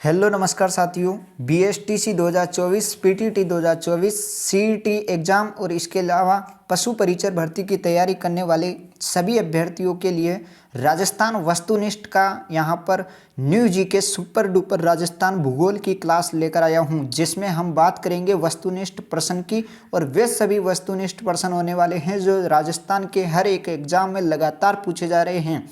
Hello नमस्कार साथियों। BSTC 2024, PTT 2024, CET exam और इसके अलावा पशु परिचर भर्ती की तैयारी करने वाले सभी अभ्यर्थियों के लिए राजस्थान वस्तुनिष्ठ का यहाँ पर new GK super duper Rajasthan भूगोल की क्लास लेकर आया हूँ, जिसमें हम बात करेंगे वस्तुनिष्ठ प्रश्न की। और वे सभी वस्तुनिष्ठ प्रश्न होने वाले हैं जो राजस्थान के हर एक एग्ज़ाम में लगातार पूछे जा रहे हैं।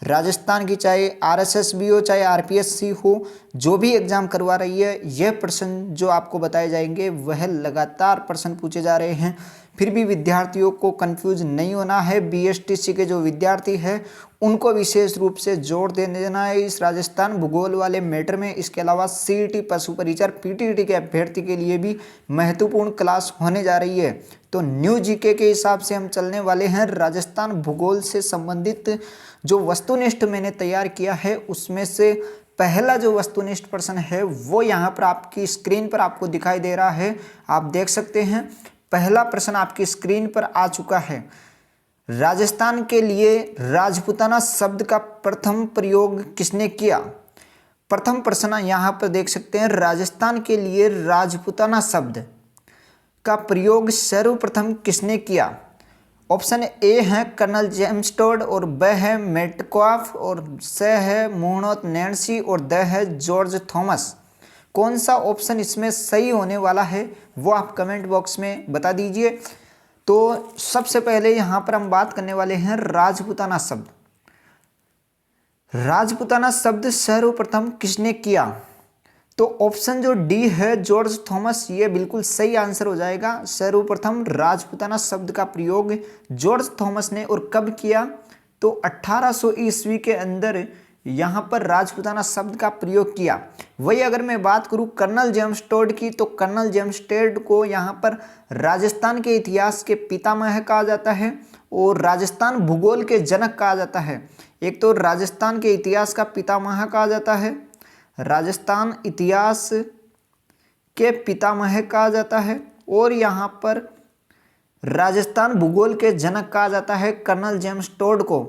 राजस्थान की चाहे आरएसएस हो चाहे आरपीएससी हो, जो भी एग्जाम करवा रही है, यह प्रश्न जो आपको बताए जाएंगे वह लगातार प्रश्न पूछे जा रहे हैं। फिर भी विद्यार्थियों को कंफ्यूज नहीं होना है। बीएसटीसी के जो विद्यार्थी हैं उनको विशेष रूप से जोर देना है इस राजस्थान भूगोल वाले मैटर में। इसके अलावा सीईटी पशु परिचर पीटीटी के अभ्यर्थी के लिए भी महत्वपूर्ण क्लास होने जा रही है। तो न्यू जीके के हिसाब से हम चलने वाले हैं। राजस्थान भूगोल से संबंधित जो वस्तुनिष्ठ मैंने तैयार किया है उसमें से पहला जो वस्तुनिष्ठ प्रश्न है वो यहाँ पर आपकी स्क्रीन पर आपको दिखाई दे रहा है। आप देख सकते हैं पहला प्रश्न आपकी स्क्रीन पर आ चुका है। राजस्थान के लिए राजपूताना शब्द का प्रथम प्रयोग किसने किया? प्रथम प्रश्न यहाँ पर देख सकते हैं, राजस्थान के लिए राजपूताना शब्द का प्रयोग सर्वप्रथम किसने किया? ऑप्शन ए है कर्नल जेम्स टोड, और ब है मेटकॉफ, और स है मुर्नोत नैन्सी, और द है जॉर्ज थॉमस। कौन सा ऑप्शन इसमें सही होने वाला है वो आप कमेंट बॉक्स में बता दीजिए। तो सबसे पहले यहाँ पर हम बात करने वाले हैं राजपूताना शब्द। राजपूताना शब्द सर्वप्रथम किसने किया? तो ऑप्शन जो डी है जॉर्ज थॉमस, ये बिल्कुल सही आंसर हो जाएगा। सर्वप्रथम राजपूताना शब्द का प्रयोग जॉर्ज थॉमस ने और कब किया? तो 1800 ईस्वी के अंदर यहाँ पर राजपूताना शब्द का प्रयोग किया। वही अगर मैं बात करूँ कर्नल जेम्स टोड की, तो कर्नल जेम्स टोड को यहाँ पर राजस्थान के इतिहास के पितामह कहा जाता है और राजस्थान भूगोल के जनक कहा जाता है। एक तो राजस्थान के इतिहास का पितामह कहा जाता है, राजस्थान इतिहास के पितामह कहा जाता है, और यहाँ पर राजस्थान भूगोल के जनक कहा जाता है कर्नल जेम्स टोड को।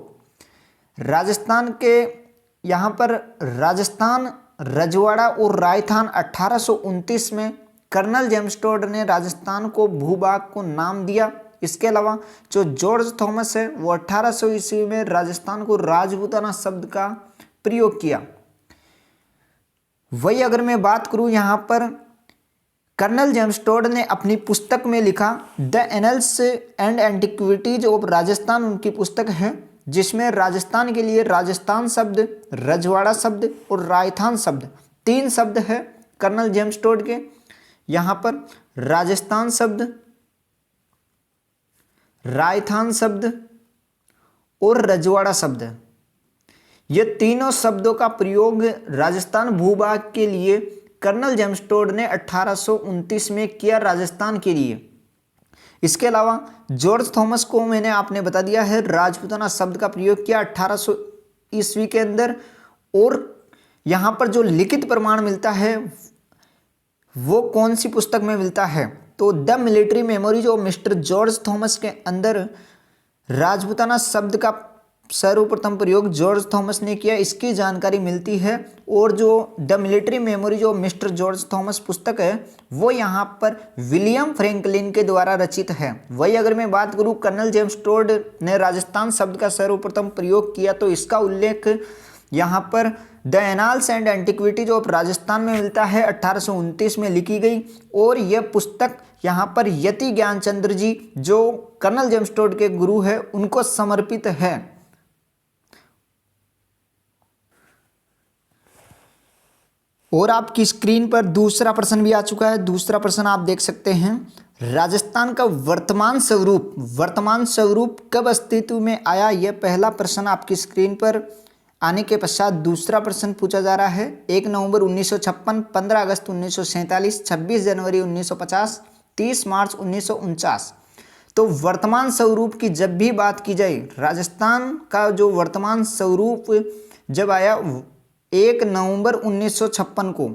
राजस्थान के यहाँ पर राजस्थान, रजवाड़ा और राजस्थान 1829 में कर्नल जेम्स टोड ने राजस्थान को भूभाग को नाम दिया। इसके अलावा जो जॉर्ज थॉमस है वो 1800 ईस्वी में राजस्थान को राजपूताना शब्द का प्रयोग किया। वही अगर मैं बात करूं यहाँ पर कर्नल जेम्स टोड ने अपनी पुस्तक में लिखा the annuls and antiquities of Rajasthan, उनकी पुस्तक है जिसमें राजस्थान के लिए राजस्थान शब्द, रजवाड़ा शब्द और राजस्थान शब्द, तीन शब्द है कर्नल जेम्स टोड के। यहाँ पर राजस्थान शब्द, राजस्थान शब्द और रजवाड़ा शब्द, ये तीनों शब्दों का प्रयोग राजस्थान भूभाग के लिए कर्नल जेम्स टोड ने 1829 में किया राजस्थान के लिए। इसके अलावा जॉर्ज थॉमस को मैंने आपने बता दिया है राजपूताना शब्द का प्रयोग किया 1800 ईस्वी के अंदर। और यहाँ पर जो लिखित प्रमाण मिलता है वो कौन सी पुस्तक में मिलता है? तो the military memories of mister George Thomas के अंदर राजपूताना शब्द का सर्वप्रथम प्रयोग जॉर्ज थॉमस ने किया, इसकी जानकारी मिलती है। और जो the military memories of mister George Thomas पुस्तक है वो यहाँ पर विलियम फ्रैंकलिन के द्वारा रचित है। वही अगर मैं बात करूँ कर्नल जेम्स टोड ने राजस्थान शब्द का सर्वप्रथम प्रयोग किया, तो इसका उल्लेख यहाँ पर the annals and antiquities of Rajasthan में मिलता है, 1829 में लिखी गई। और यह पुस्तक यहाँ पर यति ज्ञानचंद्र जी जो कर्नल जेम्स टोड के गुरु है उनको समर्पित है। और आपकी स्क्रीन पर दूसरा प्रश्न भी आ चुका है। दूसरा प्रश्न आप देख सकते हैं, राजस्थान का वर्तमान स्वरूप कब अस्तित्व में आया? यह पहला प्रश्न आपकी स्क्रीन पर आने के पश्चात दूसरा प्रश्न पूछा जा रहा है। 1 नवंबर 1956, 15 अगस्त 1947, 26 जनवरी 1950, 30 मार्च 1949। तो वर्तमान स्वरूप की जब भी बात की जाए, राजस्थान का जो वर्तमान स्वरूप जब आया 1 नवंबर 1956 को,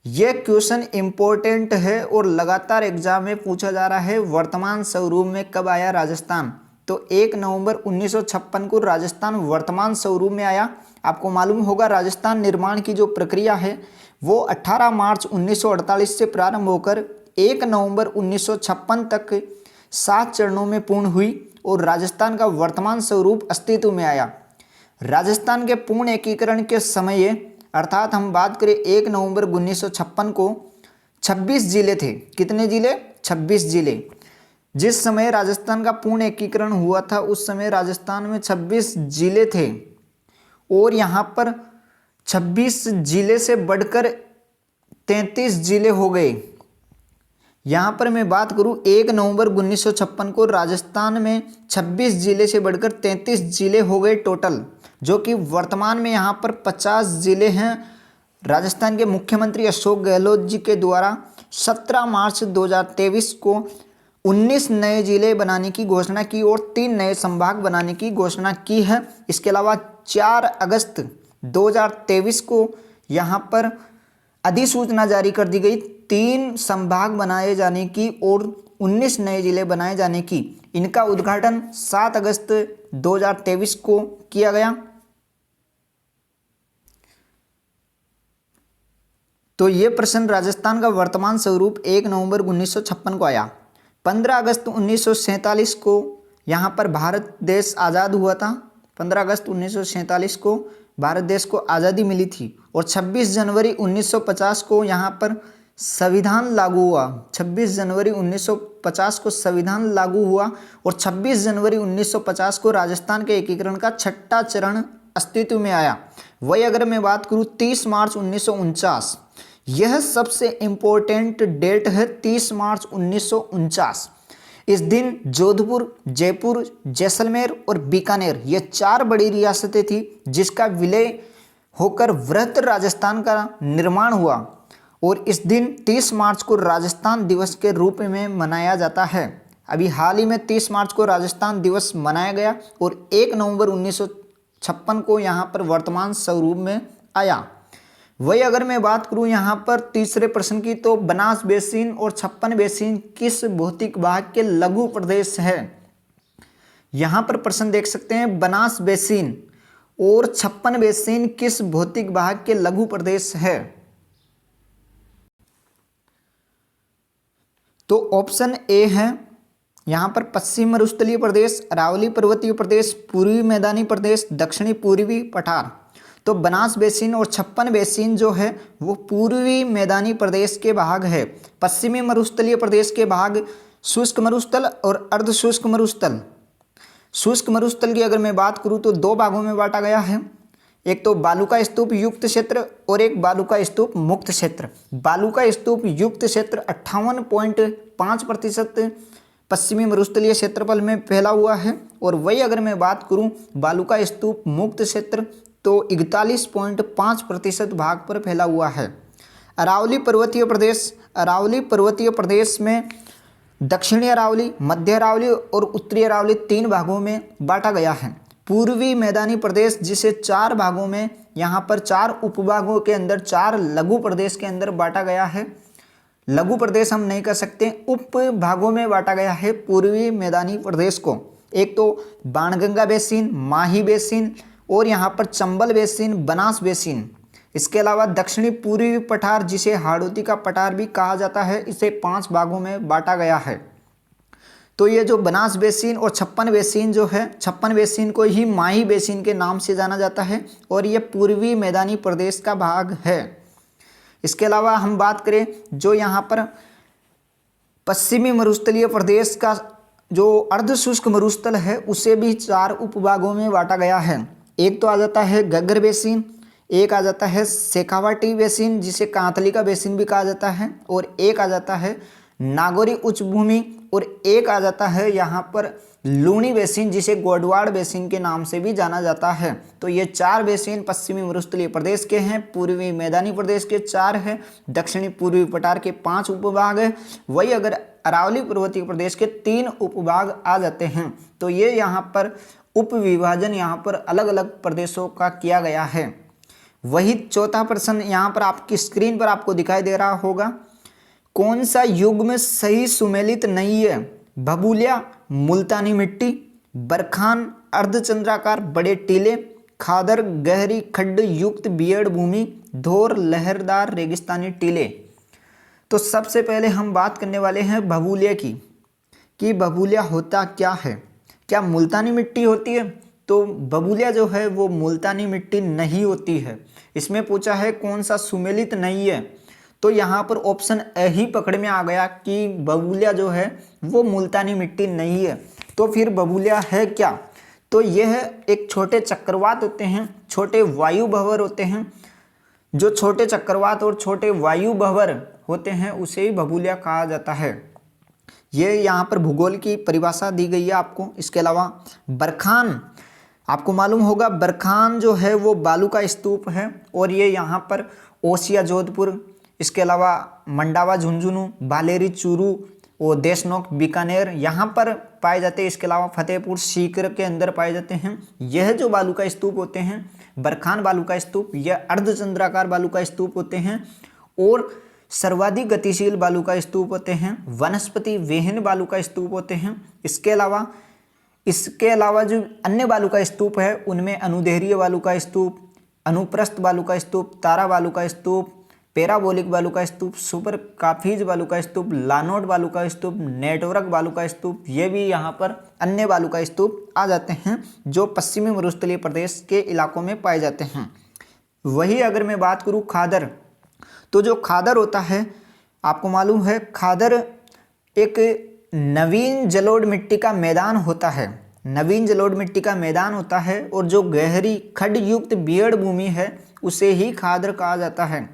यह क्वेश्चन इंपॉर्टेंट है और लगातार एग्जाम में पूछा जा रहा है वर्तमान स्वरूप में कब आया राजस्थान। तो 1 नवंबर 1956 को राजस्थान वर्तमान स्वरूप में आया। आपको मालूम होगा राजस्थान निर्माण की जो प्रक्रिया है वो 18 मार्च 1948 से प्रारंभ होकर 1 नवंबर 1956 तक 7 चरणों में पूर्ण हुई और राजस्थान का वर्तमान स्वरूप अस्तित्व में आया। राजस्थान के पूर्ण एकीकरण के समय अर्थात हम बात करें 1 नवंबर 1956 को 26 जिले थे। कितने जिले? 26 जिले। जिस समय राजस्थान का पूर्ण एकीकरण हुआ था उस समय राजस्थान में 26 जिले थे और यहाँ पर 26 जिले से बढ़कर 33 जिले हो गए। यहाँ पर मैं बात करूँ 1 नवंबर 1956 को राजस्थान में 26 जिले से बढ़कर 33 जिले हो गए टोटल, जो कि वर्तमान में यहाँ पर 50 जिले हैं। राजस्थान के मुख्यमंत्री अशोक गहलोत जी के द्वारा 17 मार्च 2023 को 19 नए जिले बनाने की घोषणा की और 3 नए संभाग बनाने की घोषणा की है। इसके अलावा 4 अगस्त 2023 को यहाँ पर अधिसूचना जारी कर दी गई 3 संभाग बनाए जाने की और 19 नए जिले बनाए जाने की। इनका उद्घाटन 7 अगस्त 2023 को किया गया। तो ये प्रश्न राजस्थान का वर्तमान स्वरूप 1 नवंबर 1956 को आया। 15 अगस्त 1947 को यहाँ पर भारत देश आज़ाद हुआ था। 15 अगस्त 1947 को भारत देश को आज़ादी मिली थी और 26 जनवरी 1950 को यहाँ पर संविधान लागू हुआ। 26 जनवरी 1950 को संविधान लागू हुआ और 26 जनवरी 1950 को राजस्थान के एकीकरण का 6ठा चरण अस्तित्व में आया। वही अगर मैं बात करूँ 30 मार्च 1949, यह सबसे इम्पोर्टेंट डेट है। 30 मार्च 1949 इस दिन जोधपुर, जयपुर, जैसलमेर और बीकानेर ये 4 बड़ी रियासतें थी जिसका विलय होकर वृहत राजस्थान का निर्माण हुआ और इस दिन 30 मार्च को राजस्थान दिवस के रूप में मनाया जाता है। अभी हाल ही में 30 मार्च को राजस्थान दिवस मनाया गया और 1 नवंबर 1956 को यहाँ पर वर्तमान स्वरूप में आया। वही अगर मैं बात करूं यहाँ पर तीसरे प्रश्न की, तो बनास बेसिन और छप्पन बेसिन किस भौतिक भाग के लघु प्रदेश है? यहाँ पर प्रश्न देख सकते हैं, बनास बेसिन और छप्पन बेसिन किस भौतिक भाग के लघु प्रदेश है? तो ऑप्शन ए है यहाँ पर पश्चिम मरुस्थलीय प्रदेश, अरावली पर्वतीय प्रदेश, पूर्वी मैदानी प्रदेश, दक्षिणी पूर्वी पठार। तो बनास बेसिन और छप्पन बेसिन जो है वो पूर्वी मैदानी प्रदेश के भाग है। पश्चिमी मरुस्थलीय प्रदेश के भाग शुष्क मरुस्थल और अर्ध शुष्क मरुस्थल। शुष्क मरुस्थल की अगर मैं बात करूं तो 2 भागों में बांटा गया है, एक तो बालुका स्तूप युक्त क्षेत्र और एक बालुका स्तूप मुक्त क्षेत्र। बालुका स्तूप युक्त क्षेत्र 58.5% पश्चिमी मरुस्थलीय क्षेत्रफल में फैला हुआ है और वही अगर मैं बात करूं बालुका स्तूप मुक्त क्षेत्र तो 41.5% भाग पर फैला हुआ है। अरावली पर्वतीय प्रदेश, अरावली पर्वतीय प्रदेश में दक्षिणी अरावली, मध्य अरावली और उत्तरी अरावली 3 भागों में बांटा गया है। पूर्वी मैदानी प्रदेश जिसे 4 भागों में यहाँ पर 4 उपभागों के अंदर 4 लघु प्रदेश के अंदर बांटा गया है। लघु प्रदेश हम नहीं कह सकते, उप भागों में बांटा गया है पूर्वी मैदानी प्रदेश को। एक तो बाणगंगा बेसिन, माही बेसिन और यहाँ पर चंबल बेसिन, बनास बेसिन। इसके अलावा दक्षिणी पूर्वी पठार जिसे हाड़ौती का पठार भी कहा जाता है, इसे 5 भागों में बांटा गया है। तो ये जो बनास बेसिन और छप्पन बेसिन जो है, छप्पन बेसिन को ही माही बेसिन के नाम से जाना जाता है और ये पूर्वी मैदानी प्रदेश का भाग है। इसके अलावा हम बात करें जो यहाँ पर पश्चिमी मरुस्थलीय प्रदेश का जो अर्ध शुष्क मरुस्थल है उसे भी 4 उपभागों में बांटा गया है। एक तो आ जाता है घग्गर बेसिन, एक आ जाता है शेखावाटी बेसिन जिसे कांतली बेसिन भी कहा जाता है और एक आ जाता है नागौरी उच्च भूमि और एक आ जाता है यहाँ पर लूणी बेसिन जिसे गोडवाड़ बेसिन के नाम से भी जाना जाता है। तो ये 4 बेसिन पश्चिमी मरुस्थलीय प्रदेश के हैं, पूर्वी मैदानी प्रदेश के 4 हैं, दक्षिणी पूर्वी पठार के 5 उपभाग है। वही अगर अरावली पर्वतीय प्रदेश के 3 उपभाग आ जाते हैं तो ये यहाँ पर उप विभाजन यहाँ पर अलग अलग प्रदेशों का किया गया है। वही चौथा प्रश्न यहाँ पर आपकी स्क्रीन पर आपको दिखाई दे रहा होगा, कौन सा युग्म सही सुमेलित नहीं है? भभूलिया, मुल्तानी मिट्टी, बरखान, अर्धचंद्राकार बड़े टीले, खादर गहरी खड्ड युक्त बियड़ भूमि, धोर लहरदार रेगिस्तानी टीले। तो सबसे पहले हम बात करने वाले हैं बबूलिया की, कि बबूलिया होता क्या है। क्या मुल्तानी मिट्टी होती है? तो बबूलिया जो है वो मुल्तानी मिट्टी नहीं होती है। इसमें पूछा है कौन सा सुमेलित नहीं है, तो यहाँ पर ऑप्शन ए ही पकड़ में आ गया कि बबूलिया जो है वो मुल्तानी मिट्टी नहीं है। तो फिर बबूलिया है क्या? तो यह एक छोटे चक्रवात होते हैं, छोटे वायु भंवर होते हैं। जो छोटे चक्रवात और छोटे वायु भंवर होते हैं उसे ही बबूलिया कहा जाता है। ये यहाँ पर भूगोल की परिभाषा दी गई है आपको। इसके अलावा बरखान, आपको मालूम होगा बरखान जो है वो बालू का स्तूप है और ये यहाँ पर ओसिया जोधपुर, इसके अलावा मंडावा झुंझुनू, बालेरी चूरू और देशनोक बीकानेर यहाँ पर पाए जाते हैं। इसके अलावा फतेहपुर सीकर के अंदर पाए जाते हैं। यह जो बालू का स्तूप होते हैं, बरखान बालू का स्तूप, यह अर्धचंद्राकार बालू का स्तूप होते हैं और सर्वाधिक गतिशील बालू का स्तूप होते हैं। वनस्पति विहीन बालू का स्तूप होते हैं। इसके अलावा जो अन्य बालू का स्तूप है उनमें अनुदैर्घ्य बालू का स्तूप, अनुप्रस्थ बालू का स्तूप, तारा बालू का स्तूप, पैराबोलिक बालू का स्तूप, सुपर काफीज बालू का स्तूप, लानोट बालू का स्तूप, नेटवर्क बालू का स्तूप, ये भी यहाँ पर अन्य बालू का स्तूप आ जाते हैं जो पश्चिमी मरुस्थलीय प्रदेश के इलाकों में पाए जाते हैं। वही अगर मैं बात करूँ खादर, तो जो खादर होता है आपको मालूम है खादर एक नवीन जलोढ़ मिट्टी का मैदान होता है। नवीन जलोढ़ मिट्टी का मैदान होता है और जो गहरी खड्ड युक्त बियड़ भूमि है उसे ही खादर कहा जाता है।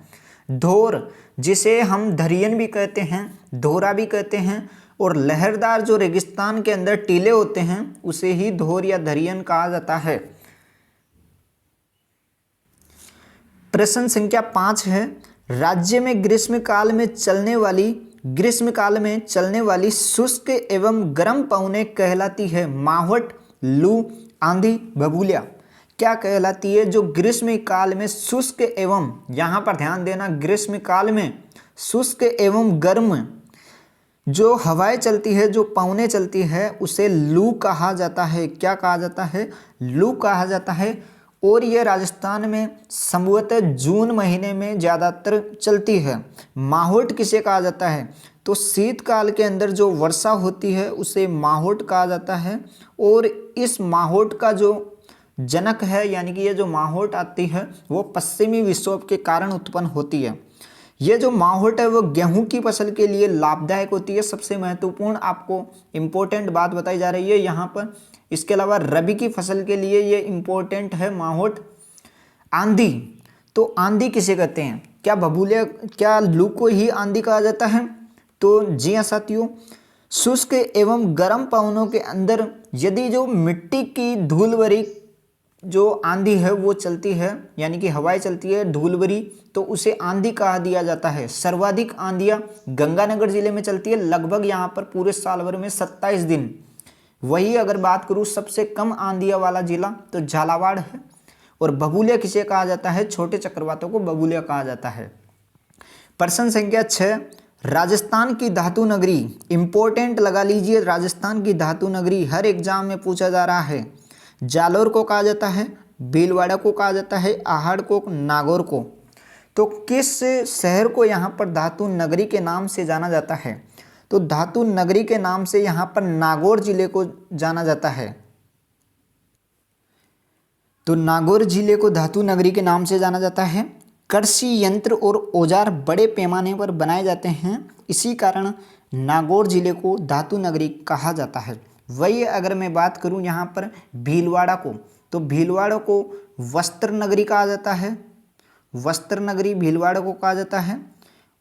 धोर, जिसे हम धरियन भी कहते हैं, धोरा भी कहते हैं, और लहरदार जो रेगिस्तान के अंदर टीले होते हैं उसे ही धोर या धरियन कहा जाता है। प्रश्न संख्या 5 है, राज्य में ग्रीष्म काल में चलने वाली शुष्क एवं गर्म पवने कहलाती है माहौट, लू, आंधी, बबूलिया। क्या कहलाती है जो ग्रीष्म काल में शुष्क एवं, यहाँ पर ध्यान देना, ग्रीष्म काल में शुष्क एवं गर्म जो हवाएं चलती है, जो पवने चलती है उसे लू कहा जाता है। क्या कहा जाता है? लू कहा जाता है। और यह राजस्थान में संभवतः जून महीने में ज़्यादातर चलती है। माहौट किसे कहा जाता है? तो शीतकाल के अंदर जो वर्षा होती है उसे माहौट कहा जाता है। और इस माहौट का जो जनक है, यानी कि ये जो माहौट आती है वो पश्चिमी विक्षोभ के कारण उत्पन्न होती है। ये जो माहौट है वो गेहूं की फसल के लिए लाभदायक होती है। सबसे महत्वपूर्ण आपको इम्पोर्टेंट बात बताई जा रही है यहाँ पर। इसके अलावा रबी की फसल के लिए ये इम्पोर्टेंट है माहौट। आंधी, तो आंधी किसे कहते हैं? क्या बबूलिया, क्या लू को ही आंधी कहा जाता है? तो जी हाँ साथियों, शुष्क एवं गर्म पवनों के अंदर यदि जो मिट्टी की धूल भरी जो आंधी है वो चलती है, यानी कि हवाएं चलती है धूल भरी, तो उसे आंधी कहा दिया जाता है। सर्वाधिक आंधियां गंगानगर जिले में चलती है, लगभग यहाँ पर पूरे साल भर में 27 दिन। वही अगर बात करूँ सबसे कम आंधियां वाला जिला तो झालावाड़ है। और बबूलिया किसे कहा जाता है? छोटे चक्रवातों को बबूलिया कहा जाता है। प्रश्न संख्या 6, राजस्थान की धातु नगरी, इंपॉर्टेंट लगा लीजिए, राजस्थान की धातु नगरी हर एग्जाम में पूछा जा रहा है। जालोर को कहा जाता है, भीलवाड़ा को कहा जाता है, आहड़ को, नागौर को। तो किस शहर को यहाँ पर धातु नगरी के नाम से जाना जाता है? तो धातु नगरी के नाम से यहाँ पर नागौर जिले को जाना जाता है। तो नागौर जिले को धातु नगरी के नाम से जाना जाता है। कृषि यंत्र और औजार बड़े पैमाने पर बनाए जाते हैं, इसी कारण नागौर जिले को धातु नगरी कहा जाता है। वही अगर मैं बात करूं यहाँ पर भीलवाड़ा को, तो भीलवाड़ा को वस्त्र नगरी कहा जाता है, वस्त्र नगरी भीलवाड़ा को कहा जाता है।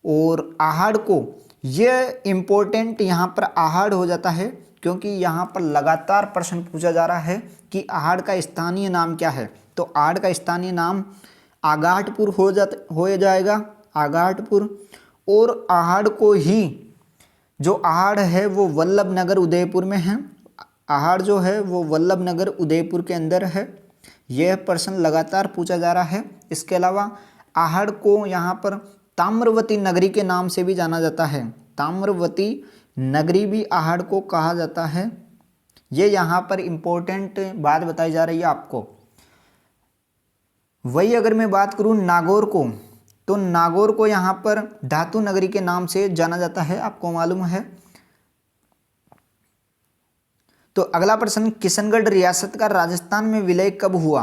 और आहड़ को, यह इम्पोर्टेंट यहाँ पर आहड़ हो जाता है क्योंकि यहाँ पर लगातार प्रश्न पूछा जा रहा है कि आहड़ का स्थानीय नाम क्या है। तो आहड़ का स्थानीय नाम आगाटपुर हो जाएगा, आगाटपुर। और आहड़ को ही, जो आहड़ है वो वल्लभ नगर उदयपुर में है, आहड़ जो है वो वल्लभ नगर उदयपुर के अंदर है। यह प्रश्न लगातार पूछा जा रहा है। इसके अलावा आहड़ को यहाँ पर ताम्रवती नगरी के नाम से भी जाना जाता है, ताम्रवती नगरी भी आहड़ को कहा जाता है। ये यहाँ पर इम्पोर्टेंट बात बताई जा रही है आपको। वही अगर मैं बात करूँ नागौर को, तो नागौर को यहाँ पर धातु नगरी के नाम से जाना जाता है, आपको मालूम है। तो अगला प्रश्न, किशनगढ़ रियासत का राजस्थान में विलय कब हुआ?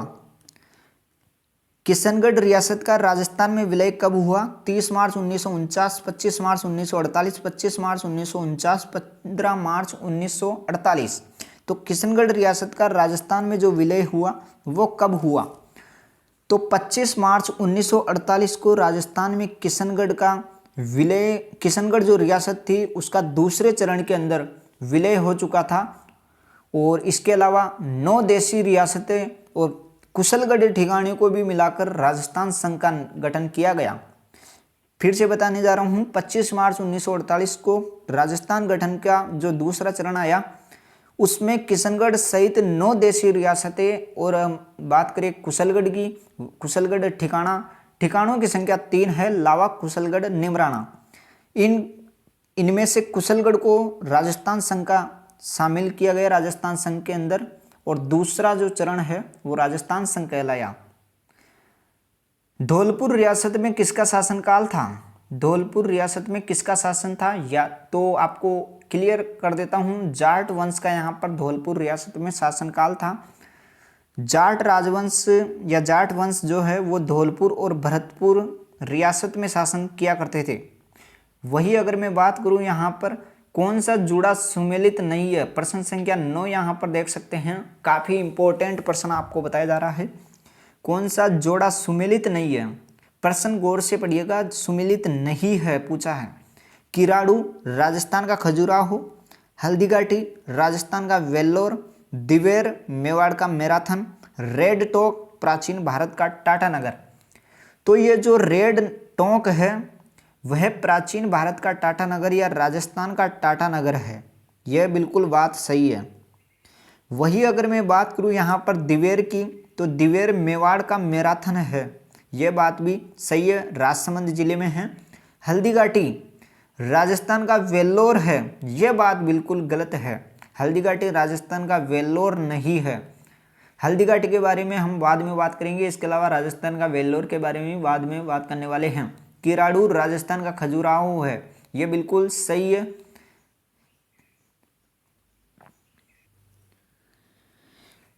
किशनगढ़ रियासत का राजस्थान में विलय कब हुआ? 30 मार्च 1949, 25 मार्च 1948, 25 मार्च 1949, 15 मार्च 1948। तो किशनगढ़ रियासत का राजस्थान में जो विलय हुआ वो कब हुआ? तो 25 मार्च 1948 को राजस्थान में किशनगढ़ का विलय, किशनगढ़ जो रियासत थी उसका दूसरे चरण के अंदर विलय हो चुका था। और इसके अलावा 9 देशी रियासतें और कुशलगढ़ ठिकाने को भी मिलाकर राजस्थान संघ का गठन किया गया। फिर से बताने जा रहा हूँ, 25 मार्च 1948 को राजस्थान गठन का जो दूसरा चरण आया उसमें किशनगढ़ सहित 9 देशी रियासतें और बात करें कुशलगढ़ की, कुशलगढ़ ठिकानों की संख्या 3 है, लावा, कुशलगढ़, निमराना। इनमें से कुशलगढ़ को राजस्थान संघ का शामिल किया गया राजस्थान संघ के अंदर, और दूसरा जो चरण है वो राजस्थान संघ कहलाया। धौलपुर रियासत में किसका शासनकाल था? धौलपुर रियासत में किसका शासन था? या तो आपको क्लियर कर देता हूं, जाट वंश का यहाँ पर धौलपुर रियासत में शासनकाल था। जाट राजवंश या जाट वंश जो है वो धौलपुर और भरतपुर रियासत में शासन किया करते थे। वही अगर मैं बात करूं यहाँ पर कौन सा जुड़ा सुमेलित नहीं है, प्रश्न संख्या 9 यहाँ पर देख सकते हैं, काफी इंपॉर्टेंट प्रश्न आपको बताया जा रहा है। कौन सा जोड़ा सुमेलित नहीं है? प्रश्न गौर से पढ़िएगा, सुमेलित नहीं है पूछा है। किराड़ू राजस्थान का खजुराहो, हल्दीघाटी राजस्थान का वेल्लोर, दिवेर मेवाड़ का मैराथन, रेड टोंक प्राचीन भारत का टाटा नगर। तो ये जो रेड टोंक है वह प्राचीन भारत का टाटा नगर या राजस्थान का टाटा नगर है, यह बिल्कुल बात सही है। वही अगर मैं बात करूं यहाँ पर दिवेर की, तो दिवेर मेवाड़ का मैराथन है, यह बात भी सही है, राजसमंद जिले में है। हल्दीघाटी राजस्थान का वेल्लोर है, यह बात बिल्कुल गलत है, हल्दीघाटी राजस्थान का वेल्लोर नहीं है। हल्दीघाटी के बारे में हम बाद में बात करेंगे, इसके अलावा राजस्थान का वेल्लोर के बारे में बाद में बात करने वाले हैं। किराड़ू राजस्थान का खजुराहो है, यह बिल्कुल सही है।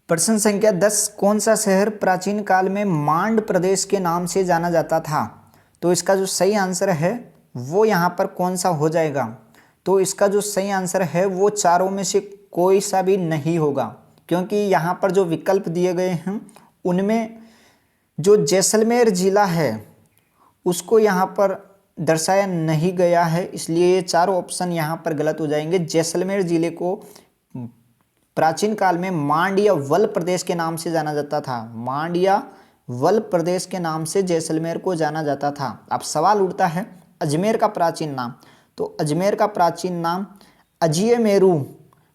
प्रश्न संख्या 10, कौन सा शहर प्राचीन काल में मांड प्रदेश के नाम से जाना जाता था? तो इसका जो सही आंसर है वो यहाँ पर कौन सा हो जाएगा? तो इसका जो सही आंसर है वो चारों में से कोई सा भी नहीं होगा, क्योंकि यहाँ पर जो विकल्प दिए गए हैं उनमें जो जैसलमेर जिला है उसको यहाँ पर दर्शाया नहीं गया है, इसलिए ये चारों ऑप्शन यहाँ पर गलत हो जाएंगे। जैसलमेर जिले को प्राचीन काल में मांड या वल प्रदेश के नाम से जाना जाता था, मांड या वल प्रदेश के नाम से जैसलमेर को जाना जाता था। अब सवाल उठता है अजमेर का प्राचीन नाम, तो अजमेर का प्राचीन नाम अजियमेरू,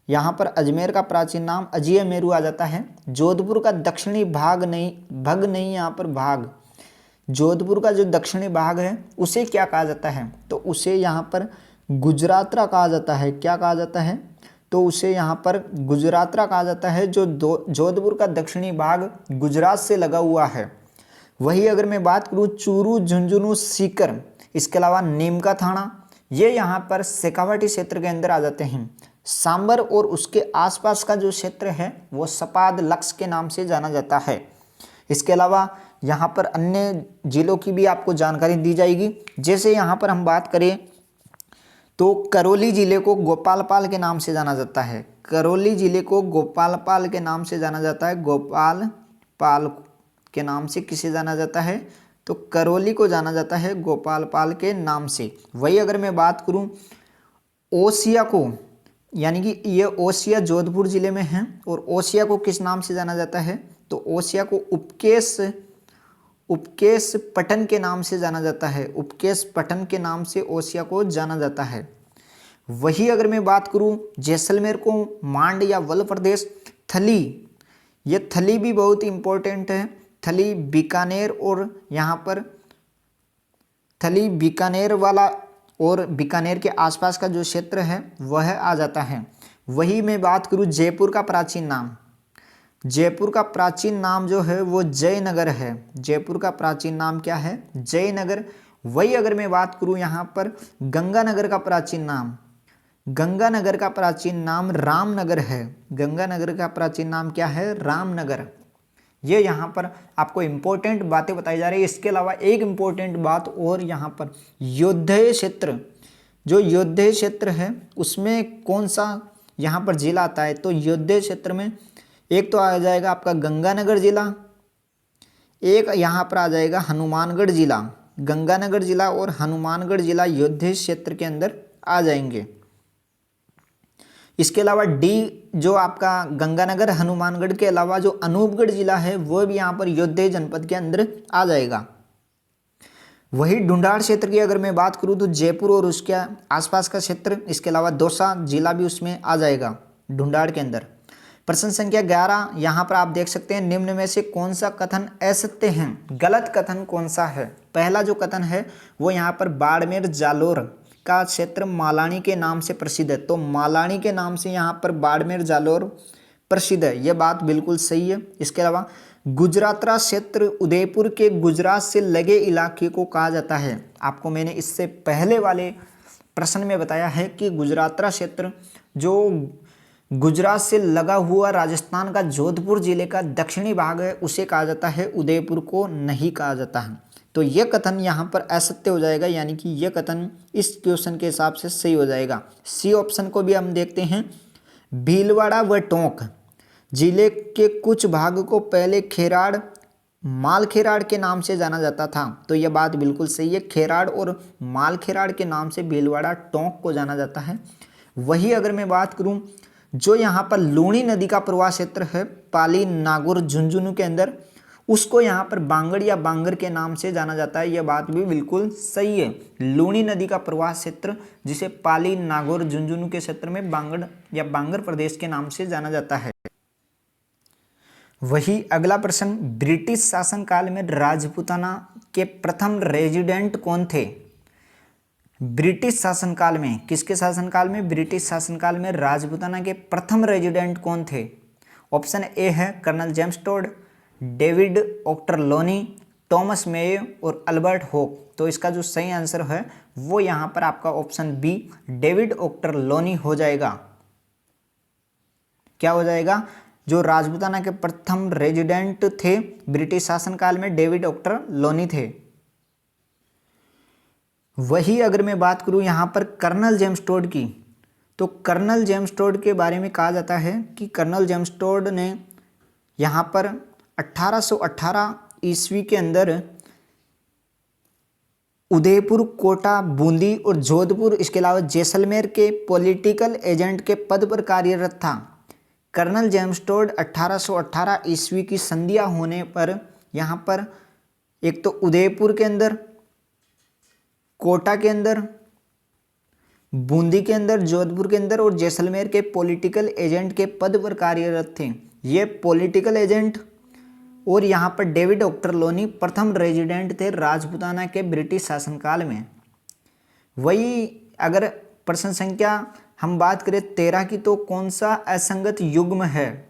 यहाँ पर अजमेर का प्राचीन नाम अजियमेरू आ जाता है। जोधपुर का दक्षिणी भाग नहीं यहाँ पर भाग, जोधपुर का जो दक्षिणी भाग है उसे क्या कहा जाता है? तो उसे यहाँ पर गुजरातरा कहा जाता है। क्या कहा जाता है? तो उसे यहाँ पर गुजरातरा कहा जाता है, जो जोधपुर का दक्षिणी भाग गुजरात से लगा हुआ है। वही अगर मैं बात करूँ चूरू, झुंझुनू, सीकर, इसके अलावा नीमका थाना, ये यहाँ पर शेखावाटी क्षेत्र के अंदर आ जाते हैं। सांबर और उसके आसपास का जो क्षेत्र है वो सपाद लक्स के नाम से जाना जाता है। इसके अलावा यहाँ पर अन्य जिलों की भी आपको जानकारी दी जाएगी। जैसे यहाँ पर हम बात करें तो करौली जिले को गोपालपाल के नाम से जाना जाता है, करौली जिले को गोपालपाल के नाम से जाना जाता है। गोपालपाल के नाम से किसे जाना जाता है? तो करौली को जाना जाता है गोपालपाल के नाम से। वही अगर मैं बात करूं ओसिया को, यानी कि ये ओसिया जोधपुर जिले में है, और ओसिया को किस नाम से जाना जाता है? तो ओसिया को उपकेश पटन के नाम से जाना जाता है, उपकेश पटन के नाम से ओसिया को जाना जाता है। वही अगर मैं बात करूं जैसलमेर को मांड या वल प्रदेश, थली, ये थली भी बहुत इंपॉर्टेंट है। थली बीकानेर और यहाँ पर थली बीकानेर वाला और बीकानेर के आसपास का जो क्षेत्र है वह आ जाता है। वही मैं बात करूं जयपुर का प्राचीन नाम, जयपुर का प्राचीन नाम जो है वो जयनगर है। जयपुर का प्राचीन नाम क्या है? जयनगर। वही अगर मैं बात करूं यहाँ पर गंगानगर का प्राचीन नाम, गंगानगर का प्राचीन नाम रामनगर है। गंगानगर का प्राचीन नाम क्या है? रामनगर। ये यहाँ पर आपको इंपॉर्टेंट बातें बताई जा रही है। इसके अलावा एक इंपॉर्टेंट बात और यहाँ पर, योद्धेय क्षेत्र, जो योद्धेय क्षेत्र है उसमें कौन सा यहाँ पर जिला आता है? तो योद्धेय क्षेत्र में एक तो आ जाएगा आपका गंगानगर जिला, एक यहाँ पर आ जाएगा हनुमानगढ़ जिला। गंगानगर जिला और हनुमानगढ़ जिला योद्धेय क्षेत्र के अंदर आ जाएंगे। इसके अलावा डी जो आपका गंगानगर हनुमानगढ़ के अलावा जो अनूपगढ़ जिला है वो भी यहाँ पर योद्धेय जनपद के अंदर आ जाएगा। वही ढूंढाड़ क्षेत्र की अगर मैं बात करूँ तो जयपुर और उसके आसपास का क्षेत्र, इसके अलावा दौसा जिला भी उसमें आ जाएगा ढूंढाड़ के अंदर। प्रश्न संख्या 11 यहाँ पर आप देख सकते हैं, निम्न में से कौन सा कथन असत्य है? गलत कथन कौन सा है? पहला जो कथन है वो यहाँ पर बाड़मेर जालोर का क्षेत्र मालानी के नाम से प्रसिद्ध है। तो मालानी के नाम से यहाँ पर बाड़मेर जालोर प्रसिद्ध है, यह बात बिल्कुल सही है। इसके अलावा गुजरातरा क्षेत्र उदयपुर के गुजरात से लगे इलाके को कहा जाता है। आपको मैंने इससे पहले वाले प्रश्न में बताया है कि गुजरातरा क्षेत्र जो गुजरात से लगा हुआ राजस्थान का जोधपुर जिले का दक्षिणी भाग है उसे कहा जाता है, उदयपुर को नहीं कहा जाता है। तो यह कथन यहाँ पर असत्य हो जाएगा, यानी कि यह कथन इस क्वेश्चन के हिसाब से सही हो जाएगा। सी ऑप्शन को भी हम देखते हैं। भीलवाड़ा व टोंक जिले के कुछ भाग को पहले खेराड़ मालखेराड़ के नाम से जाना जाता था। तो यह बात बिल्कुल सही है, खेराड़ और मालखेराड़ के नाम से भीलवाड़ा टोंक को जाना जाता है। वही अगर मैं बात करूं जो यहाँ पर लूणी नदी का प्रवाह क्षेत्र है पाली नागौर झुंझुनू के अंदर, उसको यहाँ पर बांगड़ या बांगर के नाम से जाना जाता है। यह बात भी बिल्कुल सही है। लूणी नदी का प्रवाह क्षेत्र जिसे पाली नागौर झुंझुनू के क्षेत्र में बांगड़ या बांगर प्रदेश के नाम से जाना जाता है। वही अगला प्रश्न, ब्रिटिश शासनकाल में राजपूताना के प्रथम रेजिडेंट कौन थे? ब्रिटिश शासनकाल में, किसके शासनकाल में? ब्रिटिश शासनकाल में राजपूताना के प्रथम रेजिडेंट कौन थे? ऑप्शन ए है colonel James Tod, David Ochterlony, Thomas Mayo और अल्बर्ट हॉक। तो इसका जो सही आंसर है वो यहाँ पर आपका ऑप्शन बी डेविड ऑक्टरलोनी हो जाएगा। क्या हो जाएगा? जो राजपूताना के प्रथम रेजिडेंट थे ब्रिटिश शासनकाल में डेविड ऑक्टरलोनी थे। वही अगर मैं बात करूं यहाँ पर कर्नल जेम्स टोड की, तो कर्नल जेम्स टोड के बारे में कहा जाता है कि कर्नल जेम्स टोड ने यहाँ पर 1818 ईस्वी के अंदर उदयपुर, कोटा, बूंदी और जोधपुर, इसके अलावा जैसलमेर के पॉलिटिकल एजेंट के पद पर कार्यरत था। कर्नल जेम्स टोड 1818 ईस्वी की संध्या होने पर यहाँ पर एक तो उदयपुर के अंदर, कोटा के अंदर, बूंदी के अंदर, जोधपुर के अंदर और जैसलमेर के पॉलिटिकल एजेंट के पद पर कार्यरत थे। ये पॉलिटिकल एजेंट और यहाँ पर डेविड ऑक्टरलोनी प्रथम रेजिडेंट थे राजपूताना के ब्रिटिश शासनकाल में। वही अगर प्रश्न संख्या हम बात करें 13 की, तो कौन सा असंगत युग्म है?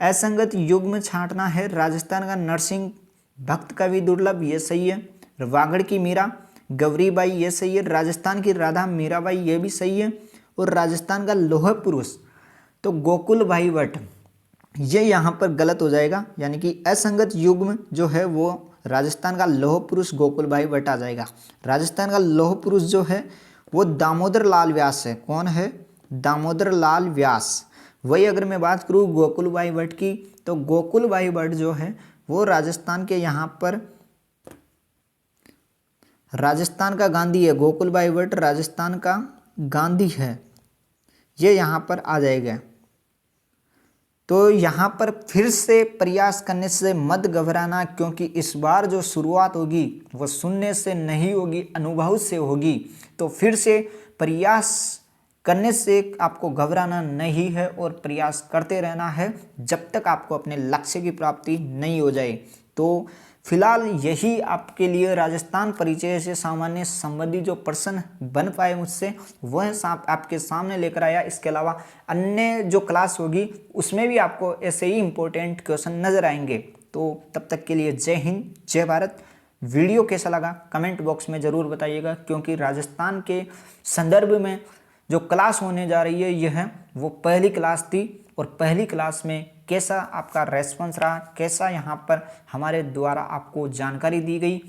असंगत युग्म छांटना है राजस्थान का नरसिंह भक्त कवि दुर्लभ, ये सही है। वागड़ की मीरा गौरीबाई, ये सही है। राजस्थान की राधा मीराबाई, ये भी सही है। और राजस्थान का लौह पुरुष तो गोकुल भाई भट्ट, ये यहाँ पर गलत हो जाएगा, यानी कि असंगत युग्म जो है वो राजस्थान का लौह पुरुष गोकुल भाई भट्ट आ जाएगा। राजस्थान का लौह पुरुष जो है वो दामोदर लाल व्यास है। कौन है? दामोदर लाल व्यास। वही अगर मैं बात करूँ गोकुल भाई भट्ट की, तो गोकुल भाई भट्ट जो है वो राजस्थान के यहाँ पर राजस्थान का गांधी है। गोकुल भाई भट्ट राजस्थान का गांधी है, ये यहाँ पर आ जाएगा। तो यहाँ पर फिर से प्रयास करने से मत घबराना, क्योंकि इस बार जो शुरुआत होगी वो सुनने से नहीं होगी, अनुभव से होगी। तो फिर से प्रयास करने से आपको घबराना नहीं है और प्रयास करते रहना है जब तक आपको अपने लक्ष्य की प्राप्ति नहीं हो जाए। तो फिलहाल यही आपके लिए राजस्थान परिचय से सामान्य संबंधी जो प्रश्न बन पाए मुझसे वह आपके सामने लेकर आया। इसके अलावा अन्य जो क्लास होगी उसमें भी आपको ऐसे ही इंपॉर्टेंट क्वेश्चन नजर आएंगे। तो तब तक के लिए जय हिंद, जय भारत। वीडियो कैसा लगा कमेंट बॉक्स में ज़रूर बताइएगा, क्योंकि राजस्थान के संदर्भ में जो क्लास होने जा रही है यह वो पहली क्लास थी, और पहली क्लास में कैसा आपका रेस्पॉन्स रहा, कैसा यहाँ पर हमारे द्वारा आपको जानकारी दी गई,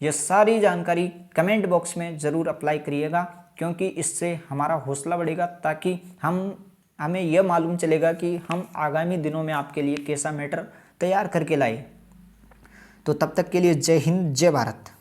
यह सारी जानकारी कमेंट बॉक्स में ज़रूर अप्लाई करिएगा, क्योंकि इससे हमारा हौसला बढ़ेगा, ताकि हमें यह मालूम चलेगा कि हम आगामी दिनों में आपके लिए कैसा मैटर तैयार करके लाए। तो तब तक के लिए जय हिंद, जय भारत।